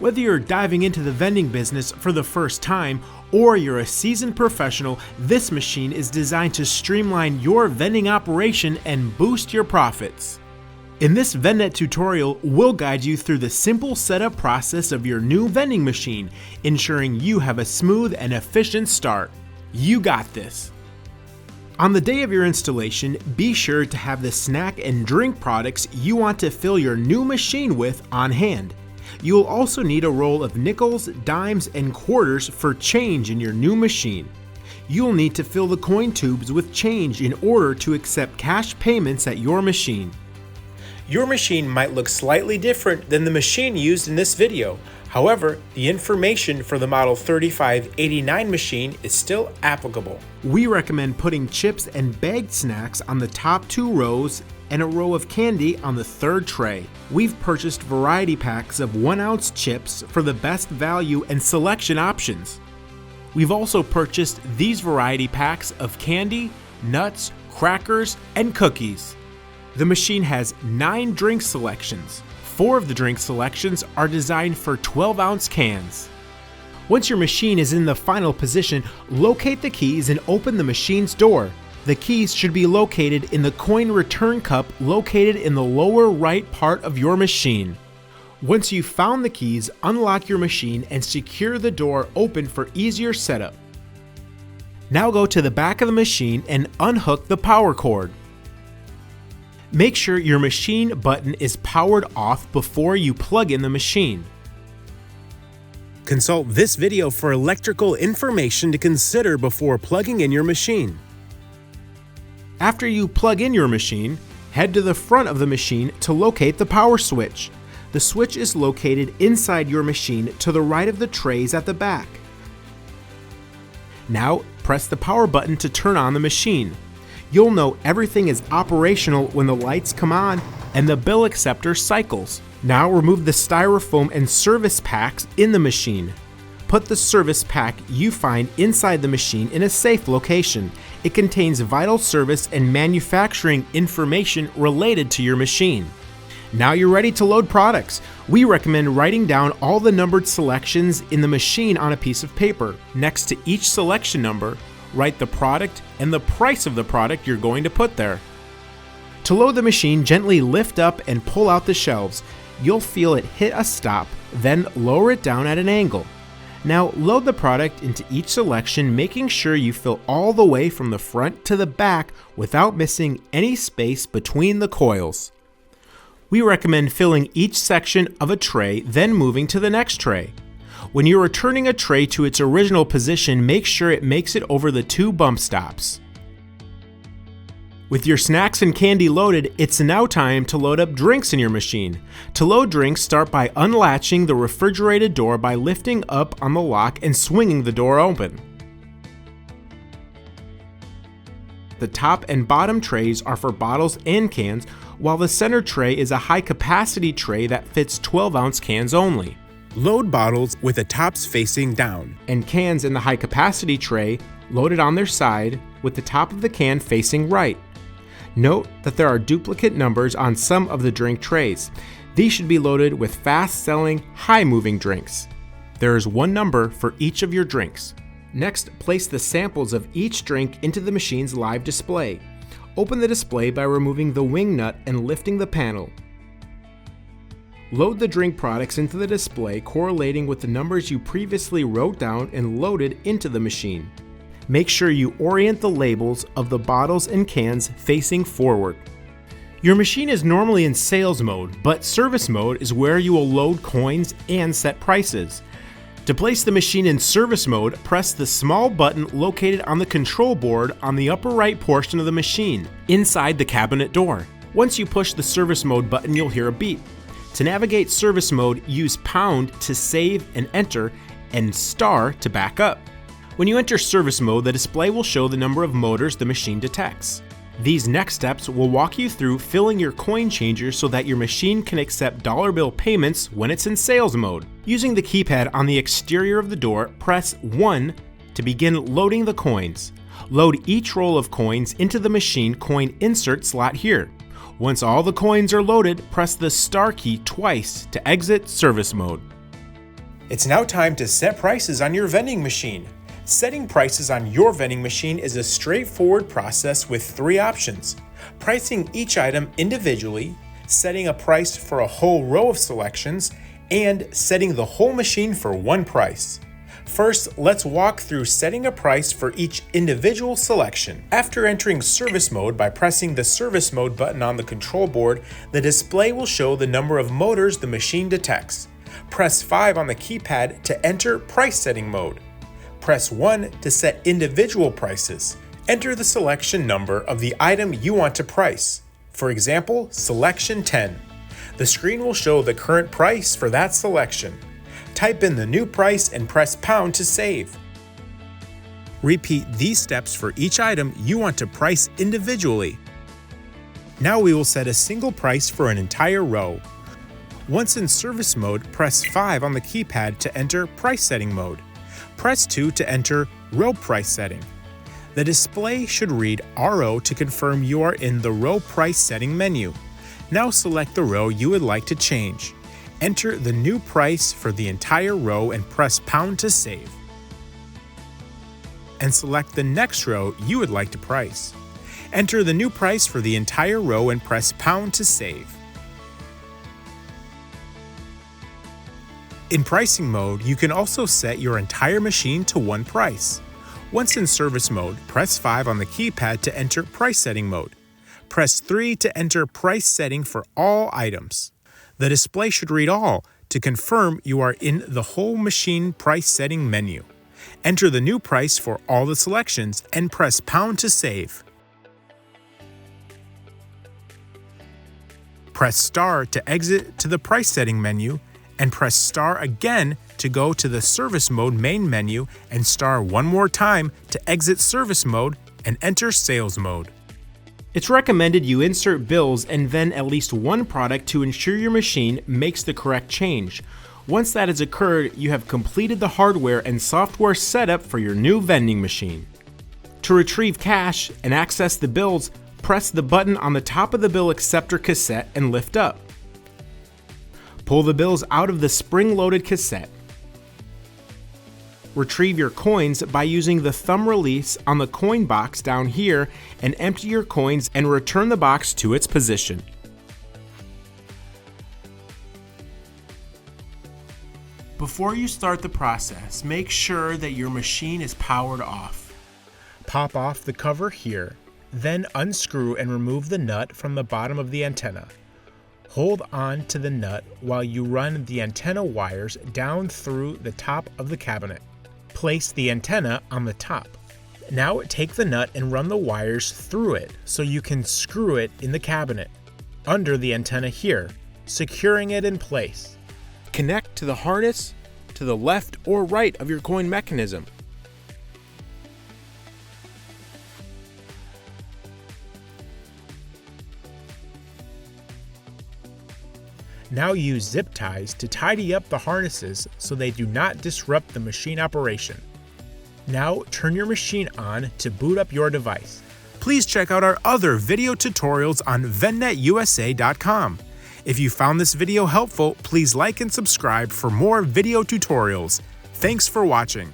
Whether you're diving into the vending business for the first time or you're a seasoned professional, this machine is designed to streamline your vending operation and boost your profits. In this VendNet tutorial, we'll guide you through the simple setup process of your new vending machine, ensuring you have a smooth and efficient start. You got this! On the day of your installation, be sure to have the snack and drink products you want to fill your new machine with on hand. You'll also need a roll of nickels, dimes, and quarters for change in your new machine. You'll need to fill the coin tubes with change in order to accept cash payments at your machine. Your machine might look slightly different than the machine used in this video. However, the information for the Model 3589 machine is still applicable. We recommend putting chips and bagged snacks on the top 2 rows and a row of candy on the 3rd tray. We've purchased variety packs of 1-ounce chips for the best value and selection options. We've also purchased these variety packs of candy, nuts, crackers, and cookies. The machine has 9 drink selections. 4 of the drink selections are designed for 12-ounce cans. Once your machine is in the final position, locate the keys and open the machine's door. The keys should be located in the coin return cup located in the lower right part of your machine. Once you've found the keys, unlock your machine and secure the door open for easier setup. Now go to the back of the machine and unhook the power cord. Make sure your machine button is powered off before you plug in the machine. Consult this video for electrical information to consider before plugging in your machine. After you plug in your machine, head to the front of the machine to locate the power switch. The switch is located inside your machine to the right of the trays at the back. Now, press the power button to turn on the machine. You'll know everything is operational when the lights come on and the bill acceptor cycles. Now remove the styrofoam and service packs in the machine. Put the service pack you find inside the machine in a safe location. It contains vital service and manufacturing information related to your machine. Now you're ready to load products. We recommend writing down all the numbered selections in the machine on a piece of paper. Next to each selection number, write the product and the price of the product you're going to put there. To load the machine, gently lift up and pull out the shelves. You'll feel it hit a stop, then lower it down at an angle. Now load the product into each selection, making sure you fill all the way from the front to the back without missing any space between the coils. We recommend filling each section of a tray, then moving to the next tray. When you're returning a tray to its original position, make sure it makes it over the 2 bump stops. With your snacks and candy loaded, it's now time to load up drinks in your machine. To load drinks, start by unlatching the refrigerated door by lifting up on the lock and swinging the door open. The top and bottom trays are for bottles and cans, while the center tray is a high-capacity tray that fits 12-ounce cans only. Load bottles with the tops facing down, and cans in the high-capacity tray loaded on their side with the top of the can facing right. Note that there are duplicate numbers on some of the drink trays. These should be loaded with fast-selling, high-moving drinks. There is 1 number for each of your drinks. Next, place the samples of each drink into the machine's live display. Open the display by removing the wing nut and lifting the panel. Load the drink products into the display correlating with the numbers you previously wrote down and loaded into the machine. Make sure you orient the labels of the bottles and cans facing forward. Your machine is normally in sales mode, but service mode is where you will load coins and set prices. To place the machine in service mode, press the small button located on the control board on the upper right portion of the machine, inside the cabinet door. Once you push the service mode button, you'll hear a beep. To navigate service mode, use pound to save and enter, and star to back up. When you enter service mode, the display will show the number of motors the machine detects. These next steps will walk you through filling your coin changer so that your machine can accept dollar bill payments when it's in sales mode. Using the keypad on the exterior of the door, press 1 to begin loading the coins. Load each roll of coins into the machine coin insert slot here. Once all the coins are loaded, press the star key twice to exit service mode. It's now time to set prices on your vending machine. Setting prices on your vending machine is a straightforward process with 3 options: pricing each item individually, setting a price for a whole row of selections, and setting the whole machine for one price. First, let's walk through setting a price for each individual selection. After entering service mode by pressing the service mode button on the control board, the display will show the number of motors the machine detects. Press 5 on the keypad to enter price setting mode. Press 1 to set individual prices. Enter the selection number of the item you want to price. For example, selection 10. The screen will show the current price for that selection. Type in the new price and press pound to save. Repeat these steps for each item you want to price individually. Now we will set a single price for an entire row. Once in service mode, press 5 on the keypad to enter price setting mode. Press 2 to enter row price setting. The display should read RO to confirm you are in the row price setting menu. Now select the row you would like to change. Enter the new price for the entire row and press pound to save. And select the next row you would like to price. Enter the new price for the entire row and press pound to save. In pricing mode, you can also set your entire machine to one price. Once in service mode, press 5 on the keypad to enter price setting mode. Press 3 to enter price setting for all items. The display should read all to confirm you are in the whole machine price setting menu. Enter the new price for all the selections and press pound to save. Press star to exit to the price setting menu and press star again to go to the service mode main menu and star one more time to exit service mode and enter sales mode. It's recommended you insert bills and vend at least one product to ensure your machine makes the correct change. Once that has occurred, you have completed the hardware and software setup for your new vending machine. To retrieve cash and access the bills, press the button on the top of the bill acceptor cassette and lift up. Pull the bills out of the spring-loaded cassette. Retrieve your coins by using the thumb release on the coin box down here and empty your coins and return the box to its position. Before you start the process, make sure that your machine is powered off. Pop off the cover here, then unscrew and remove the nut from the bottom of the antenna. Hold on to the nut while you run the antenna wires down through the top of the cabinet. Place the antenna on the top. Now take the nut and run the wires through it so you can screw it in the cabinet, under the antenna here, securing it in place. Connect to the harness to the left or right of your coin mechanism. Now use zip ties to tidy up the harnesses so they do not disrupt the machine operation. Now turn your machine on to boot up your device. Please check out our other video tutorials on vendnetusa.com. If you found this video helpful, please like and subscribe for more video tutorials. Thanks for watching.